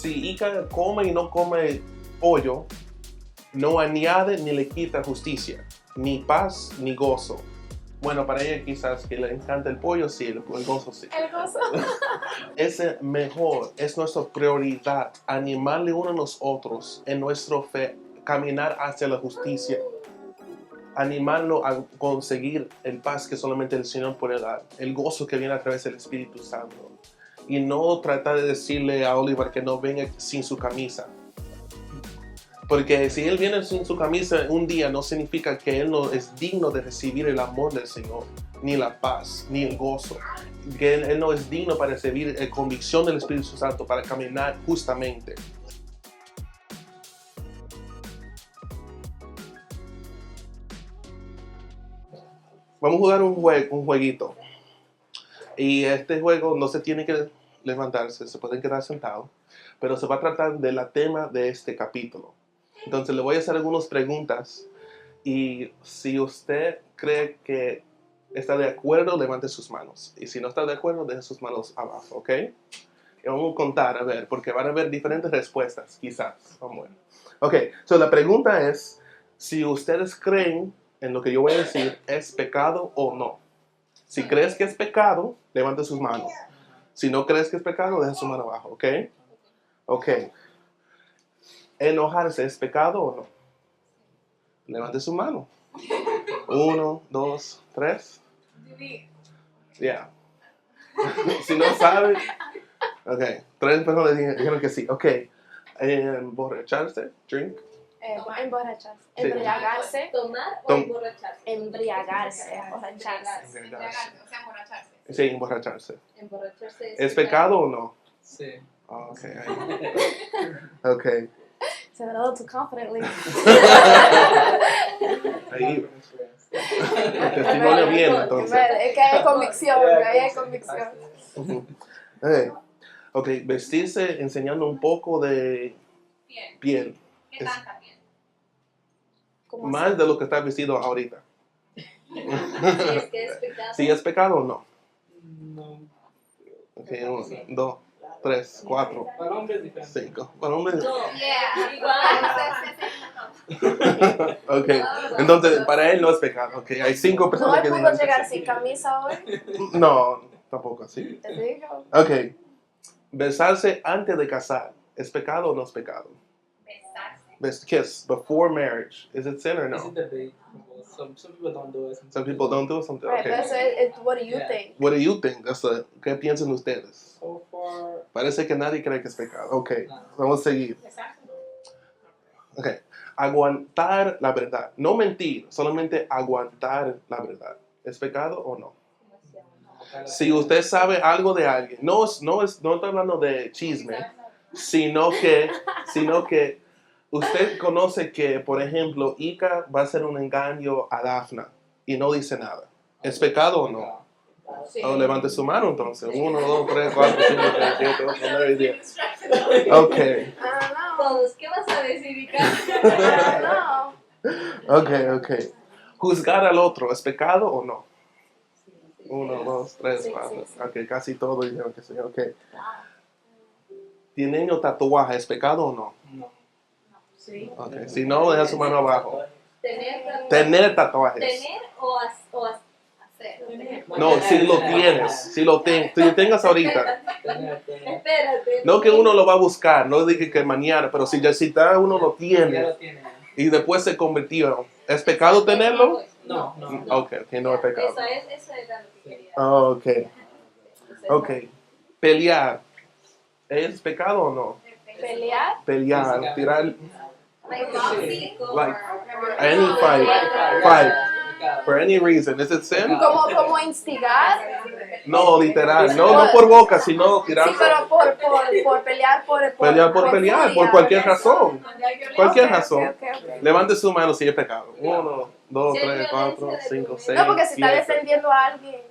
si Ika come y no come pollo, no añade ni le quita justicia, ni paz ni gozo. Bueno, para ella quizás que le encanta el pollo, sí, el gozo sí. El gozo. Es mejor, es nuestra prioridad animarle uno a nosotros en nuestra fe, caminar hacia la justicia, animarlo a conseguir el paz que solamente el Señor puede dar, el gozo que viene a través del Espíritu Santo. Y no tratar de decirle a Oliver que no venga sin su camisa. Porque si él viene sin su camisa un día, no significa que él no es digno de recibir el amor del Señor, ni la paz, ni el gozo. Que él no es digno para recibir la convicción del Espíritu Santo, para caminar justamente. Vamos a jugar un jueguito. Y este juego no se tiene que levantarse, se pueden quedar sentados, pero se va a tratar de la tema de este capítulo. Entonces le voy a hacer algunas preguntas y si usted cree que está de acuerdo, levante sus manos. Y si no está de acuerdo, deje sus manos abajo, ¿ok? Y vamos a contar, a ver, porque van a haber diferentes respuestas, quizás. Vamos a ver. Ok, so la pregunta es, si ustedes creen en lo que yo voy a decir, ¿es pecado o no? Si crees que es pecado, levante sus manos. Si no crees que es pecado, deja su mano abajo, ¿ok? Ok. ¿Enojarse es pecado o no? Levante su mano. 1, 2, 3. Ya. Si no sabe. Ok. 3 personas dijeron que sí. Ok. ¿Emborracharse? Drink. Emborracharse. Sí. Embriagarse. ¿Tomar o emborracharse? Embriagarse. Emborracharse. O sea, emborracharse. Sí, emborracharse. Emborracharse ¿Es pecado o no? Sí. Ok. Ok. Se me lo too confidently. Ahí. El testimonio viene entonces. Es que hay convicción. Hay convicción. Hey. Ok, vestirse enseñando un poco de Bien. piel. ¿Qué tanta bien? ¿Cómo Más de lo que está vestido ahorita. Si es que es pecado. ¿Sí es pecado o no? No. Ok, 1, 2, 3, 4, Para hombres es diferente. 5. Para hombres. No. Yeah. Igual. Ok, entonces para él no es pecado. Ok, hay 5 No personas he que podido digan. llegar sin camisa hoy. No, tampoco así. Te digo. Ok, besarse antes de casar. ¿Es pecado o no es pecado? Besarse. Kiss before marriage. Is it sin or It's a no? debate. Some people don't do it. Some people don't do something. Right, Okay. but so it's what do you Yeah. think? What do you think? ¿Qué piensan ustedes? So far, Parece que nadie cree que es pecado. Ok, no. vamos a seguir. Besarse. Ok, aguantar la verdad. No mentir, solamente aguantar la verdad. ¿Es pecado o no? Si usted sabe algo de alguien, no estoy hablando de chisme, sino que usted conoce que, por ejemplo, Ika va a hacer un engaño a Dafna y no dice nada. ¿Es pecado o no? Sí. Oh, levante su mano entonces. 1, 2, 3, 4, 5, 6, 7, 8, 9, 10. Ok, I don't know. Todos, ¿qué vas a decir, Ica? I don't know. ok. Juzgar al otro, ¿es pecado o no? 1, 2, 3, Sí, 4. sí. Ok, casi todos dijeron que sí. Ok. ¿Tienen un tatuaje, es pecado o no? No. Sí. Ok, si no, deja su mano abajo. Tener Tatuajes. Tener o hacer. No, si lo tienes, si lo tengas ahorita. Espérate. No que uno lo va a buscar, no dije que mañana, pero si ya uno lo Ya tiene lo tiene. y después se convirtió, ¿es pecado tenerlo? No, no. Ok, no es pecado. Eso era lo que quería. Ok, ok. Pelear, ¿es pecado o no? Pelear. Pelear, tirar, Like boxing or Like, any fight, for any reason, ¿es it sin? Como instigar. No, literal, no por boca, sino tirar. Sí, pero por pelear por Pelear por pelear, por cualquier razón. Cualquier Ok, razón. ok. Levante su mano si es pecado. 1, 2, 3, 4, 5, 6. No, porque si está 7. defendiendo a alguien.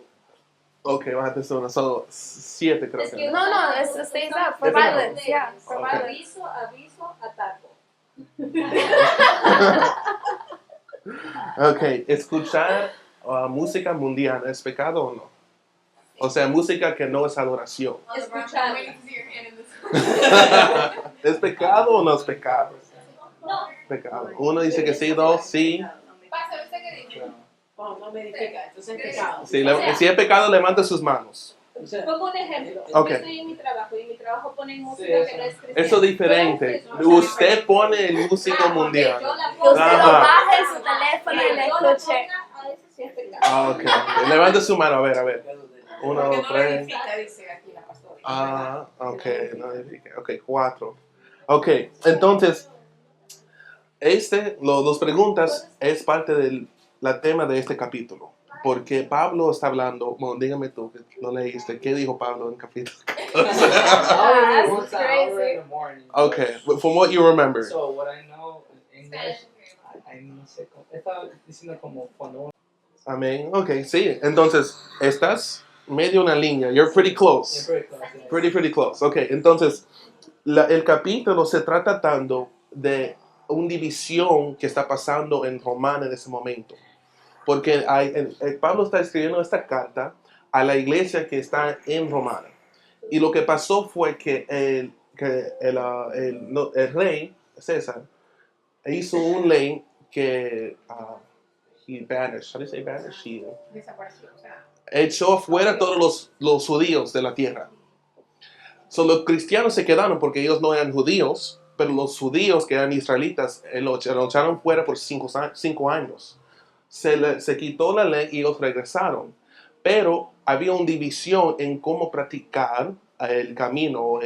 Ok, bájate su mano. Son 7, creo Es que. que No, es stays up for Defensa. violence. Yeah, for Ok. violence. Aviso, ataco. Ok, escuchar música mundial, ¿es pecado o no? O sea, música que no es adoración. Escuchar. I'm waiting to see your hand in this. ¿Es pecado o no es pecado? No. Pecado. Uno dice que sí, dos, sí. Pasa, ¿usted qué dice? No me edifica, entonces es pecado. Si, si es pecado, levante sus manos. Pongo un ejemplo. Ok. Yo estoy en mi trabajo y en mi trabajo ponen música Sí, que no es cristiana. Eso es diferente. Usted pone el músico mundial. Yo la Que pongo. usted lo Ajá. baje en su teléfono y le Yo la escuche. ponga, a eso sí es pecado. Ah, ok. Levante su mano, a ver, a ver. Uno, Porque no lo tres. edifica, dice aquí la pastora. Ah, ok. No, ok, 4. Ok, entonces, dos preguntas es parte del tema de este capítulo. Porque Pablo está hablando, bueno, dígame tú, que lo leíste, ¿qué dijo Pablo en el capítulo? Once an hour in the morning. Okay, from what you remember. So what I know in English, I no sé cómo, estaba diciendo como cuando uno Amén. Ok, sí. Entonces, estás medio una línea. You're pretty close. siempre clase. Pretty close. Ok, entonces, el capítulo se trata tanto de una división que está pasando en Romana en ese momento. Porque Pablo está escribiendo esta carta a la iglesia que está en Romana. Y lo que pasó fue que el rey, César, hizo un ley que he banished. How do you say banished? Desapareció, o sea. Echó fuera a todos los judíos de la tierra. So, los cristianos se quedaron porque ellos no eran judíos, pero los judíos que eran israelitas lo echaron fuera por 5 años. Se quitó la ley y ellos regresaron. Pero había una división en cómo practicar el camino,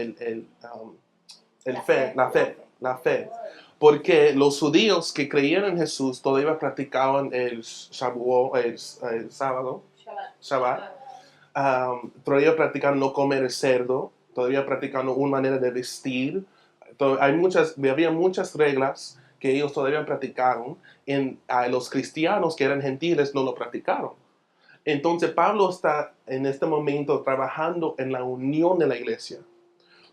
la fe. Porque los judíos que creían en Jesús todavía practicaban el Shavuot, el sábado, Shabbat. Todavía practicaban no comer el cerdo, todavía practicaban una manera de vestir. Había muchas reglas que ellos todavía practicaron. Los cristianos que eran gentiles no lo practicaron. Entonces Pablo está en este momento trabajando en la unión de la iglesia,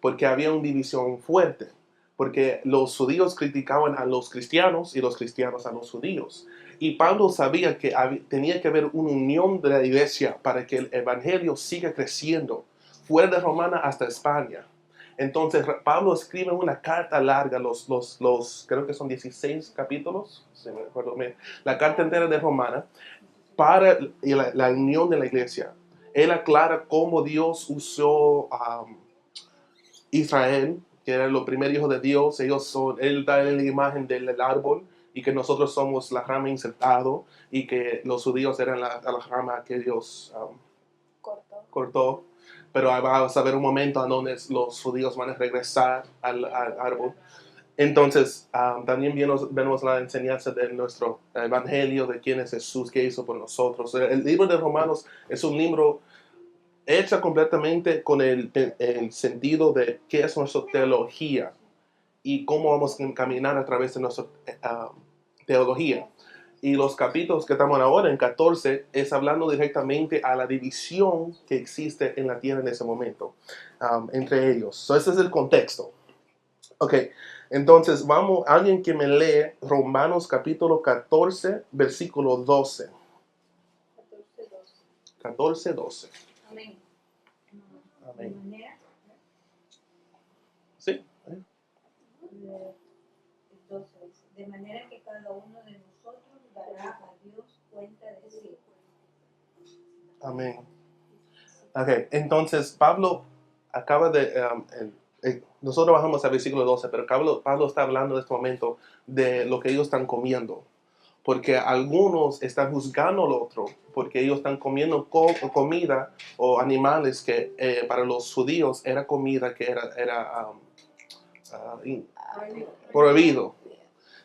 porque había una división fuerte, porque los judíos criticaban a los cristianos y los cristianos a los judíos. Y Pablo sabía que tenía que haber una unión de la iglesia para que el evangelio siga creciendo, fuera de Romana hasta España. Entonces Pablo escribe una carta larga, creo que son 16 capítulos, si me acuerdo bien, la carta entera de Romana, para la unión de la iglesia. Él aclara cómo Dios usó Israel, que era los primeros hijos de Dios. Él da la imagen del árbol y que nosotros somos la rama insertado y que los judíos eran la rama que Dios cortó. Pero va a haber un momento en donde los judíos van a regresar al árbol. Entonces, también vemos la enseñanza de nuestro evangelio, de quién es Jesús, qué hizo por nosotros. El libro de Romanos es un libro hecho completamente con el sentido de qué es nuestra teología y cómo vamos a caminar a través de nuestra teología. Y los capítulos que estamos ahora, en 14, es hablando directamente a la división que existe en la tierra en ese momento, entre ellos. So, ese es el contexto. Ok, entonces alguien que me lee Romanos capítulo 14, versículo 12. 14, 12. Amén. Amén. De manera, Sí. entonces, de manera que cada uno de nosotros dará a Dios cuenta de sí. Amén. Ok, entonces Pablo acaba de... nosotros bajamos al versículo 12, pero Pablo está hablando en este momento de lo que ellos están comiendo. Porque algunos están juzgando al otro, porque ellos están comiendo comida o animales que para los judíos era comida que era prohibido,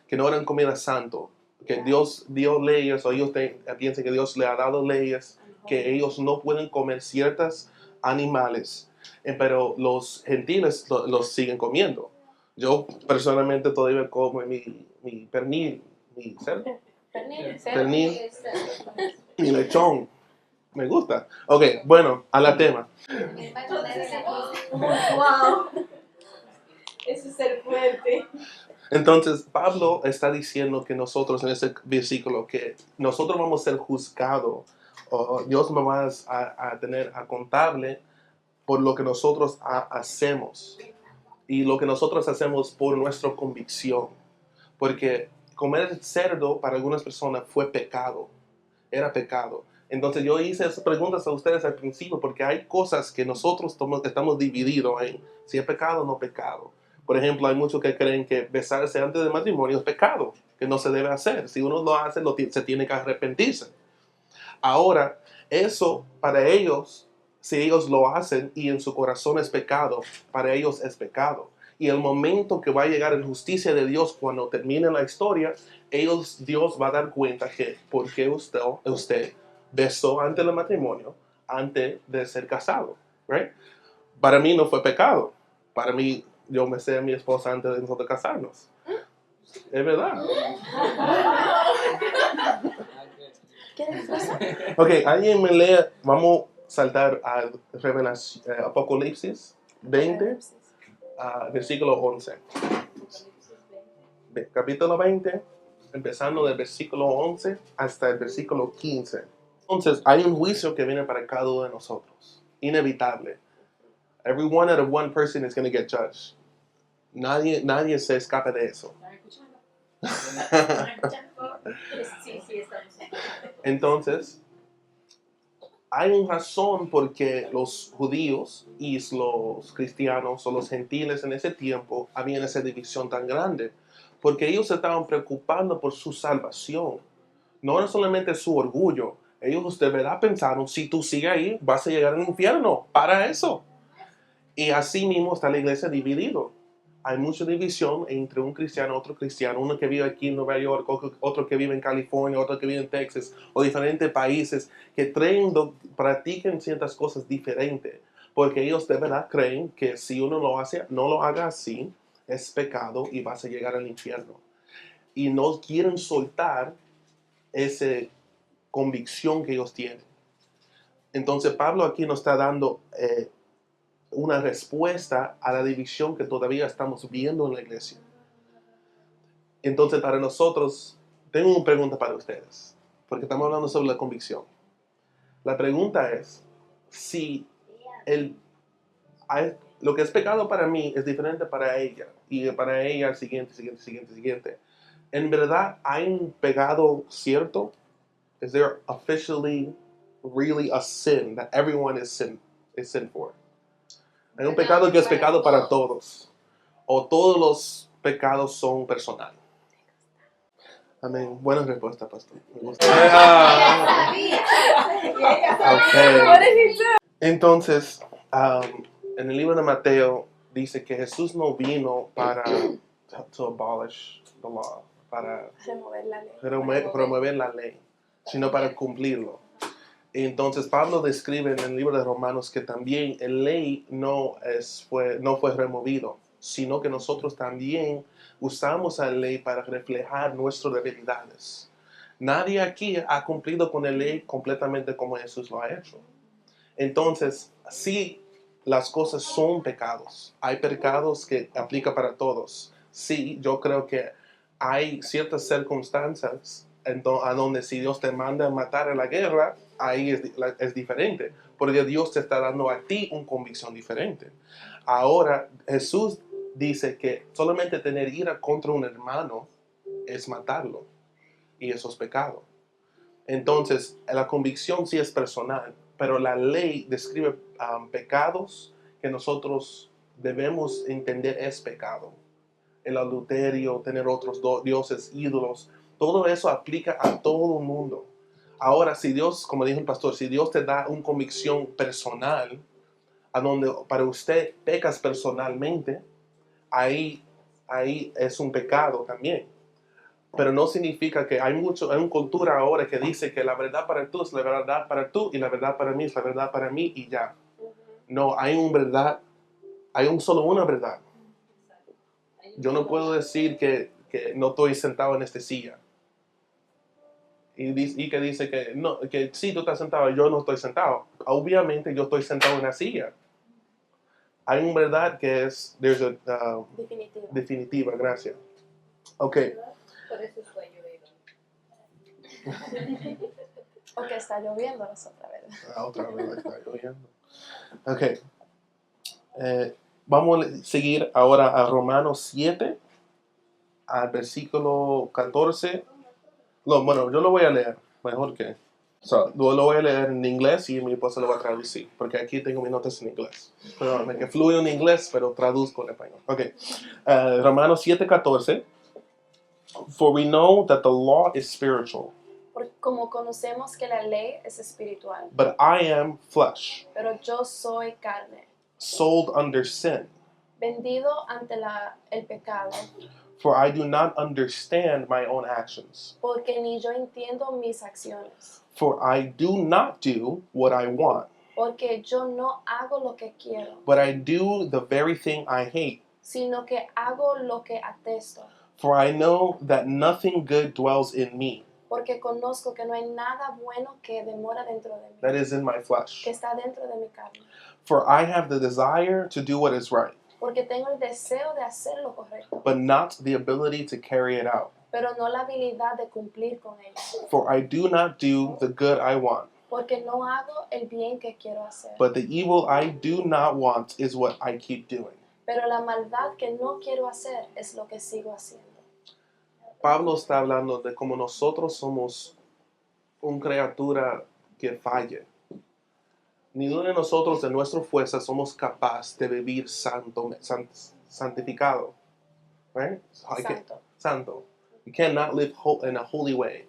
que no eran comida santo, que Dios dio leyes, o ellos piensan que Dios le ha dado leyes, que ellos no pueden comer ciertos animales, pero los gentiles los siguen comiendo. Yo personalmente todavía como mi pernil, mi cerdo. Pernil, mi lechón. Me gusta. Ok, bueno, a la tema. Wow. Eso es ser fuerte. Entonces, Pablo está diciendo que nosotros, en ese versículo, que nosotros vamos a ser juzgados, o Dios nos va a tener a contable por lo que nosotros hacemos. y lo que nosotros hacemos por nuestra convicción. Porque comer cerdo para algunas personas fue pecado, era pecado. Entonces yo hice esas preguntas a ustedes al principio porque hay cosas que nosotros estamos divididos en si es pecado o no pecado. Por ejemplo, hay muchos que creen que besarse antes del matrimonio es pecado, que no se debe hacer. Si uno lo hace, se tiene que arrepentirse. Ahora, eso para ellos, si ellos lo hacen y en su corazón es pecado, para ellos es pecado. Y el momento que va a llegar en justicia de Dios, cuando termine la historia, Dios va a dar cuenta que por qué usted besó antes del matrimonio, antes de ser casado. Right? Para mí no fue pecado. Para mí, yo besé a mi esposa antes de nosotros casarnos. Es verdad. ¿Qué cosa? Ok, alguien me lee, vamos a saltar a Apocalipsis 20, versículo 11. Capítulo 20, empezando del versículo 11 hasta el versículo 15. Entonces, hay un juicio que viene para cada uno de nosotros, inevitable. Every one out of one person is going to get judged. Nadie se escapa de eso. ¿Están escuchando? Sí, estamos escuchando. Entonces, hay una razón por qué los judíos y los cristianos o los gentiles en ese tiempo habían esa división tan grande. Porque ellos se estaban preocupando por su salvación. No era solamente su orgullo. Ellos de verdad pensaron, si tú sigues ahí, vas a llegar al infierno. Para eso. Y así mismo está la iglesia dividido. Hay mucha división entre un cristiano y otro cristiano. Uno que vive aquí en Nueva York, otro que vive en California, otro que vive en Texas, o diferentes países que practican ciertas cosas diferentes. Porque ellos de verdad creen que si uno no lo haga así, es pecado y vas a llegar al infierno. Y no quieren soltar esa convicción que ellos tienen. Entonces Pablo aquí nos está dando una respuesta a la división que todavía estamos viendo en la iglesia. Entonces, para nosotros, tengo una pregunta para ustedes, porque estamos hablando sobre la convicción. La pregunta es, si lo que es pecado para mí es diferente para ella, y para ella el siguiente. ¿En verdad hay un pecado cierto? Is there officially, really a sin that everyone is sin for? Hay un pecado que es pecado para todos. O todos los pecados son personales. Amén. Buena respuesta, pastor. Me gusta. Okay. Entonces, en el libro de Mateo dice que Jesús no vino para to abolish the law, para Remover la ley. promover la ley, sino para cumplirlo. Entonces Pablo describe en el libro de Romanos que también la ley no fue removido, sino que nosotros también usamos la ley para reflejar nuestras debilidades. Nadie aquí ha cumplido con la ley completamente como Jesús lo ha hecho. Entonces, sí, las cosas son pecados. Hay pecados que aplican para todos. Sí, yo creo que hay ciertas circunstancias a donde si Dios te manda a matar en la guerra, ahí es diferente, porque Dios te está dando a ti una convicción diferente. Ahora, Jesús dice que solamente tener ira contra un hermano es matarlo, y eso es pecado. Entonces, la convicción sí es personal, pero la ley describe pecados que nosotros debemos entender es pecado. El adulterio, tener otros dioses, ídolos, todo eso aplica a todo el mundo. Ahora, si Dios, como dijo el pastor, si Dios te da una convicción personal, a donde para usted pecas personalmente, ahí es un pecado también. Pero no significa que hay una cultura ahora que dice que la verdad para tú es la verdad para tú y la verdad para mí es la verdad para mí y ya. No, hay solo una verdad. Yo no puedo decir que no estoy sentado en esta silla. Y que dice que sí, tú estás sentado, yo no estoy sentado. Obviamente yo estoy sentado en la silla. Hay una verdad que es definitiva, gracias. Ok. Por eso es sueño, O que está lloviendo, no es otra verdad. Otra vez está lloviendo. Ok. Vamos a seguir ahora a Romanos 7, al versículo 14. No, bueno, yo lo voy a leer, mejor que... yo lo voy a leer en inglés y mi esposa lo va a traducir, porque aquí tengo mis notas en inglés. Perdón, que fluyo en inglés, pero traduzco en español. Ok. Romanos 7:14. For we know that the law is spiritual, Porque como conocemos que la ley es espiritual, but I am flesh, pero yo soy carne, sold under sin. vendido ante el pecado, For I do not understand my own actions. porque ni yo entiendo mis acciones, For I do not do what I want, porque yo no hago lo que quiero, but I do the very thing I hate. sino que hago lo que atesto, For I know that nothing good dwells in me, porque conozco que no hay nada bueno que demora dentro de that mí, is in my flesh. que está dentro de mi carne, For I have the desire to do what is right, porque tengo el deseo de hacer lo correcto, but not the ability to carry it out. pero no la habilidad de cumplir con ello, For I do not do the good I want, porque no hago el bien que quiero hacer, but the evil I do not want is what I keep doing. pero la maldad que no quiero hacer es lo que sigo haciendo. Pablo está hablando de cómo nosotros somos una criatura que falle. Ninguno de nosotros, de nuestra fuerza, somos capaces de vivir santificado. Right? Santo. Santo. You cannot live in a holy way.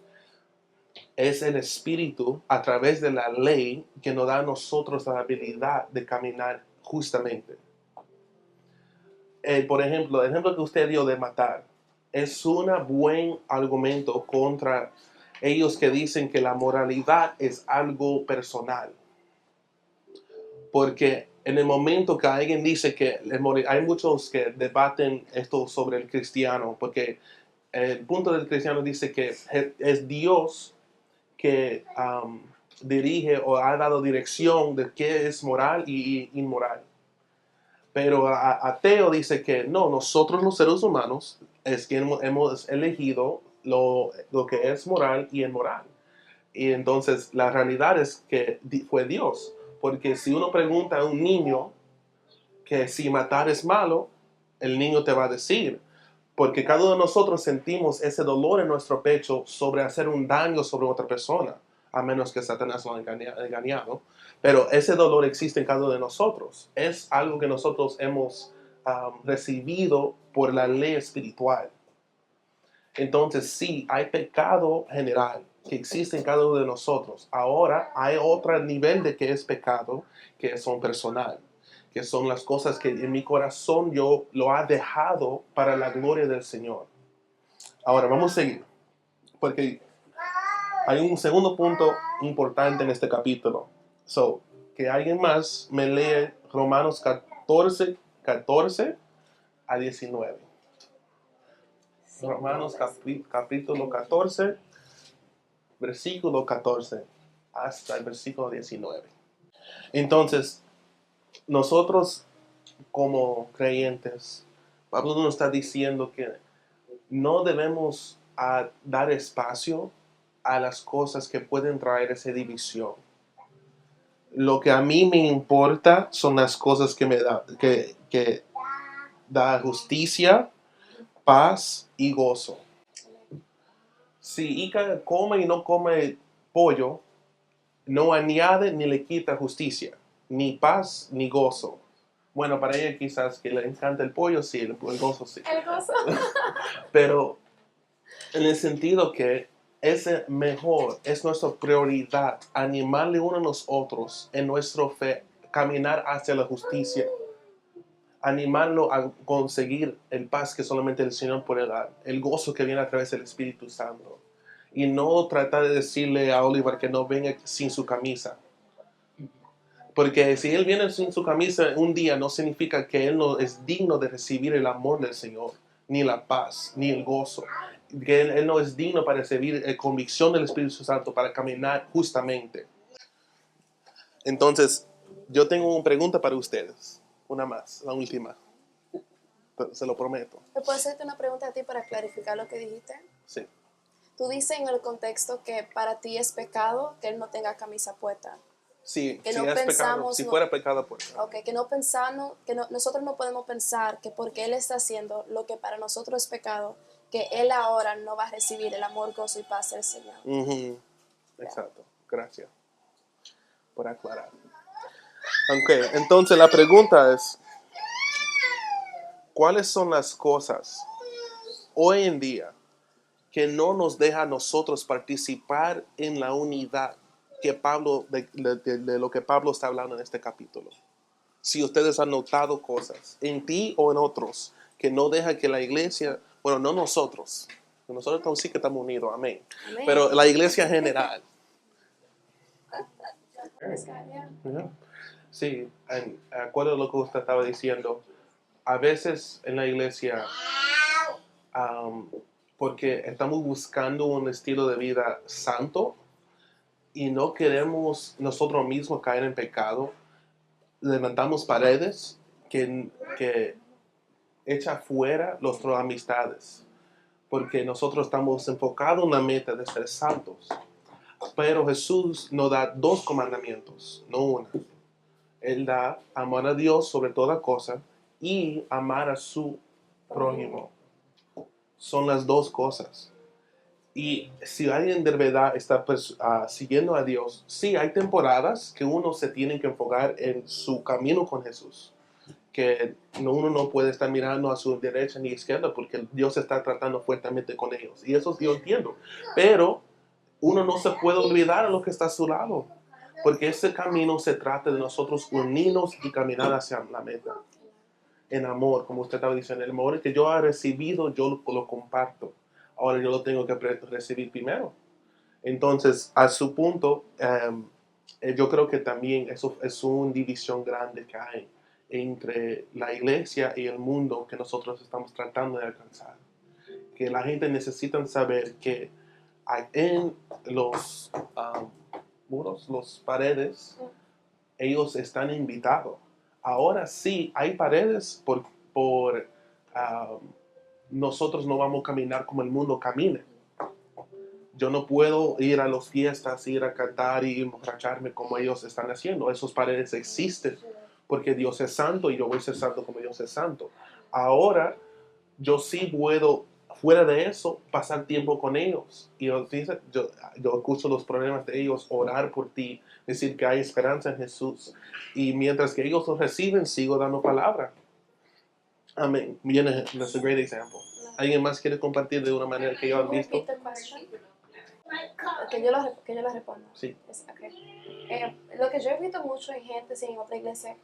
Es el Espíritu, a través de la ley, que nos da a nosotros la habilidad de caminar justamente. Por ejemplo, el ejemplo que usted dio de matar es un buen argumento contra ellos que dicen que la moralidad es algo personal. Porque en el momento que alguien dice que hay muchos que debaten esto sobre el cristiano, porque el punto del cristiano dice que es Dios que dirige o ha dado dirección de qué es moral y inmoral. Pero ateo dice que no, nosotros los seres humanos es que hemos elegido lo que es moral y inmoral. Y entonces la realidad es que fue Dios. Porque si uno pregunta a un niño que si matar es malo, el niño te va a decir. Porque cada uno de nosotros sentimos ese dolor en nuestro pecho sobre hacer un daño sobre otra persona, a menos que Satanás lo haya engañado. Pero ese dolor existe en cada uno de nosotros. Es algo que nosotros hemos recibido por la ley espiritual. Entonces sí, hay pecado general que existe en cada uno de nosotros. Ahora hay otro nivel de que es pecado, que son personal, que son las cosas que en mi corazón yo lo ha dejado para la gloria del Señor. Ahora vamos a seguir, porque hay un segundo punto importante en este capítulo. Que alguien más me lee Romanos 14 a 19. Romanos capítulo 14, versículo 14 hasta el versículo 19. Entonces, nosotros como creyentes, Pablo nos está diciendo que no debemos dar espacio a las cosas que pueden traer esa división. Lo que a mí me importa son las cosas que me que da justicia, paz y gozo. Si Ica come y no come pollo, no añade ni le quita justicia, ni paz ni gozo. Bueno, para ella quizás que le encanta el pollo, sí, el gozo sí. El gozo. Pero en el sentido que es mejor, es nuestra prioridad animarle uno a nosotros en nuestra fe, caminar hacia la justicia, animarlo a conseguir el paz que solamente el Señor puede dar, el gozo que viene a través del Espíritu Santo. Y no tratar de decirle a Oliver que no venga sin su camisa. Porque si él viene sin su camisa un día, no significa que él no es digno de recibir el amor del Señor, ni la paz, ni el gozo. Que él no es digno para recibir convicción del Espíritu Santo, para caminar justamente. Entonces, yo tengo una pregunta para ustedes. Una más, la última. Se lo prometo. ¿Me puedo hacerte una pregunta a ti para clarificar lo que dijiste? Sí. Tú dices en el contexto que para ti es pecado que él no tenga camisa puesta. Sí, Que si no es pecado, pensamos, si no- fuera pecado, pues. Okay, que no pensamos, nosotros no podemos pensar que porque Él está haciendo lo que para nosotros es pecado, que Él ahora no va a recibir el amor, gozo y paz del Señor. Ujú. Exacto. Gracias por aclarar. Ok, entonces la pregunta es, ¿cuáles son las cosas hoy en día que no nos deja a nosotros participar en la unidad que Pablo, de lo que Pablo está hablando en este capítulo? Si ustedes han notado cosas en ti o en otros que no dejan que la iglesia, bueno, no nosotros sí que estamos unidos, amén, Amén. pero la iglesia en general. Ujú. Sí, acuerdo a lo que usted estaba diciendo, a veces en la iglesia, porque estamos buscando un estilo de vida santo y no queremos nosotros mismos caer en pecado, levantamos paredes que echa fuera nuestras amistades, porque nosotros estamos enfocados en la meta de ser santos. Pero Jesús nos da 2 comandamientos, no uno. Él da amar a Dios sobre toda cosa y amar a su prójimo. Son las 2 cosas. Y si alguien de verdad está siguiendo a Dios, sí, hay temporadas que uno se tiene que enfocar en su camino con Jesús. Que uno no puede estar mirando a su derecha ni izquierda porque Dios está tratando fuertemente con ellos. Y eso yo entiendo. Pero uno no se puede olvidar a lo que está a su lado. Porque ese camino se trata de nosotros unirnos y caminar hacia la meta. En amor, como usted estaba diciendo, el amor que yo he recibido, yo lo comparto. Ahora yo lo tengo que recibir primero. Entonces, a su punto, yo creo que también eso es una división grande que hay entre la iglesia y el mundo que nosotros estamos tratando de alcanzar. Que la gente necesita saber que en los muros, los paredes, ellos están invitados. Ahora sí, hay paredes por nosotros no vamos a caminar como el mundo camina. Yo no puedo ir a las fiestas, ir a cantar y emborracharme como ellos están haciendo. Esos paredes existen porque Dios es santo y yo voy a ser santo como Dios es santo. Ahora, yo sí puedo, fuera de eso, pasar tiempo con ellos. Y yo escucho los problemas de ellos, orar por ti, decir que hay esperanza en Jesús. Y mientras que ellos lo reciben, sigo dando palabra. Amén. Viene, that's a great example. ¿Alguien más quiere compartir de una manera que ellos han visto? Repeat the question. Que yo lo responda. Sí. Okay. Lo que yo he visto mucho en gente, sí, en otra iglesia,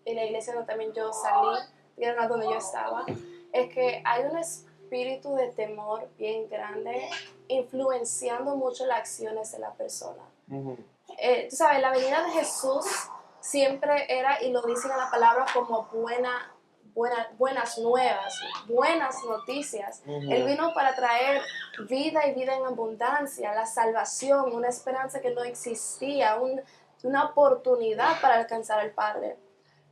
en la iglesia donde también yo salí, y era donde yo estaba, es que hay un espíritu de temor bien grande influenciando mucho las acciones de la persona. Ujú. Tú sabes, la venida de Jesús siempre era, y lo dicen en la palabra, como buenas nuevas, buenas noticias. Ujú. Él vino para traer vida y vida en abundancia, la salvación, una esperanza que no existía, una oportunidad para alcanzar al Padre.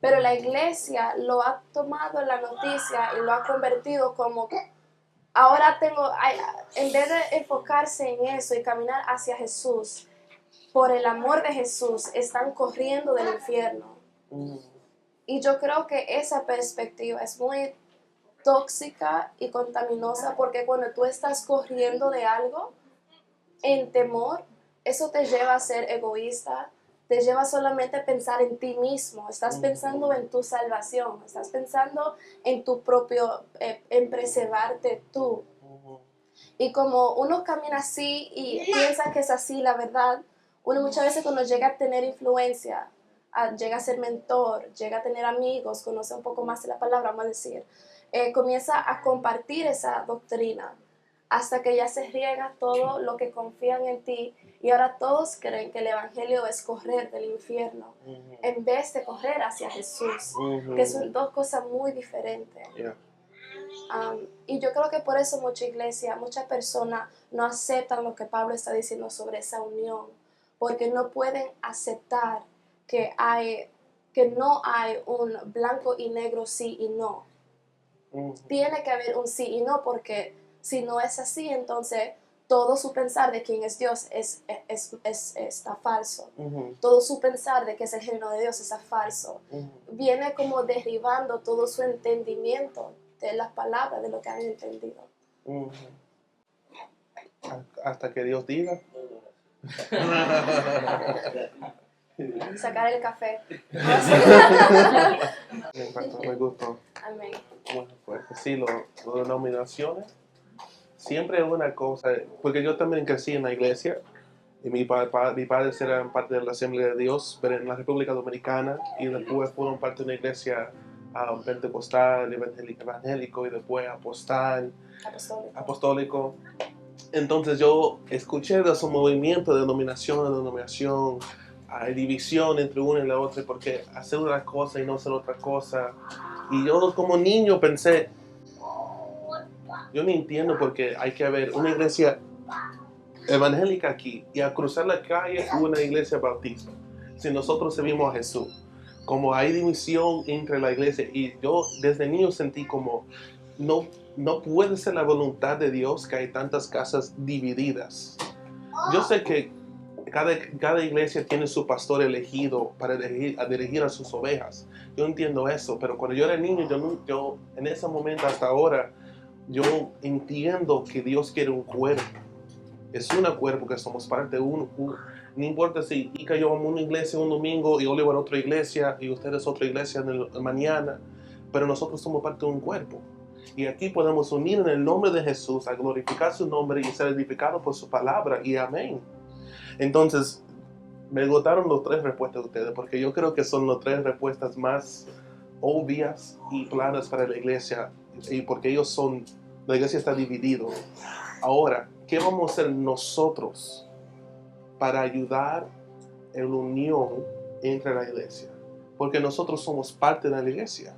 Pero la iglesia lo ha tomado la noticia y lo ha convertido como que ahora en vez de enfocarse en eso y caminar hacia Jesús, por el amor de Jesús, están corriendo del infierno. Ujú. Y yo creo que esa perspectiva es muy tóxica y contaminosa porque cuando tú estás corriendo de algo en temor, eso te lleva a ser egoísta, te lleva solamente a pensar en ti mismo, estás pensando en tu salvación, estás pensando en tu propio, en preservarte tú. Ujú. Y como uno camina así y piensa que es así la verdad, uno muchas veces cuando llega a tener influencia, llega a ser mentor, llega a tener amigos, conoce un poco más de la palabra, vamos a decir, comienza a compartir esa doctrina hasta que ya se riega todo lo que confían en ti y ahora todos creen que el evangelio es correr del infierno Ujú. en vez de correr hacia Jesús, Ujú. que son dos cosas muy diferentes. Yeah. Y yo creo que por eso mucha iglesia, muchas personas no aceptan lo que Pablo está diciendo sobre esa unión, porque no pueden aceptar que no hay un blanco y negro sí y no. Ujú. Tiene que haber un sí y no, porque si no es así, entonces todo su pensar de quién es Dios está falso. Ujú, Todo su pensar de que es el reino de Dios está falso. ujú. Viene como derribando todo su entendimiento de las palabras, de lo que han entendido. Ujú. Hasta que Dios diga. Sacar el café. Me impactó, me gustó. Amén. Bueno, pues sí, las denominaciones siempre es una cosa, porque yo también crecí en la iglesia y mis padres eran parte de la Asamblea de Dios, pero en la República Dominicana, y después fueron parte de una iglesia pentecostal, evangélico, y después apostólico. Entonces yo escuché de esos movimientos de denominación, hay división entre una y la otra, porque hacer una cosa y no hacer otra cosa. Y yo como niño pensé, yo no entiendo porque hay que haber una iglesia evangélica aquí y al cruzar la calle una iglesia bautista. Si nosotros servimos a Jesús, como hay división entre la iglesia, y yo desde niño sentí como no puede ser la voluntad de Dios que hay tantas casas divididas. Yo sé que cada iglesia tiene su pastor elegido para dirigir a sus ovejas. Yo entiendo eso, pero cuando yo era niño, yo en ese momento hasta ahora, yo entiendo que Dios quiere un cuerpo. Es un cuerpo que somos parte de uno. No importa si Ica yo vamos a una iglesia un domingo y Oliver a otra iglesia y ustedes otra iglesia mañana, pero nosotros somos parte de un cuerpo. Y aquí podemos unir en el nombre de Jesús a glorificar su nombre y ser edificados por su palabra. Y amén. Entonces, me gustaron las 3 respuestas de ustedes, porque yo creo que son las 3 respuestas más obvias y claras para la iglesia, y porque la iglesia está dividida. Ahora, ¿qué vamos a hacer nosotros para ayudar en la unión entre la iglesia? Porque nosotros somos parte de la iglesia.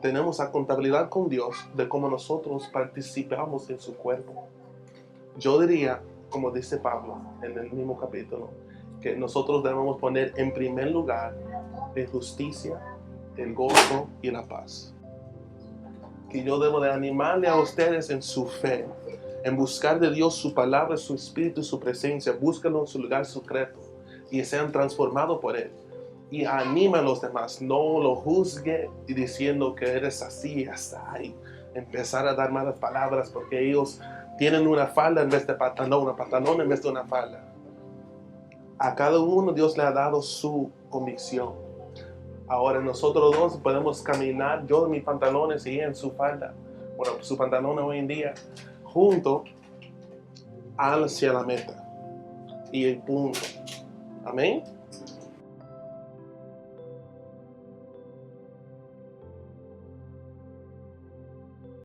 Tenemos la contabilidad con Dios de cómo nosotros participamos en su cuerpo. Yo diría, como dice Pablo en el mismo capítulo, que nosotros debemos poner en primer lugar la justicia, el gozo y la paz. Que yo debo de animarle a ustedes en su fe, en buscar de Dios su palabra, su espíritu, su presencia. Búsquenlo en su lugar secreto y sean transformados por Él. Y anima a los demás, no lo juzgue y diciendo que eres así, y empezar a dar malas palabras porque ellos tienen una falda en vez de pantalón, una pantalón en vez de una falda. A cada uno Dios le ha dado su convicción. Ahora nosotros dos podemos caminar, yo en mis pantalones y ella en su falda, bueno, su pantalón hoy en día, juntos hacia la meta. Y el punto. Amén.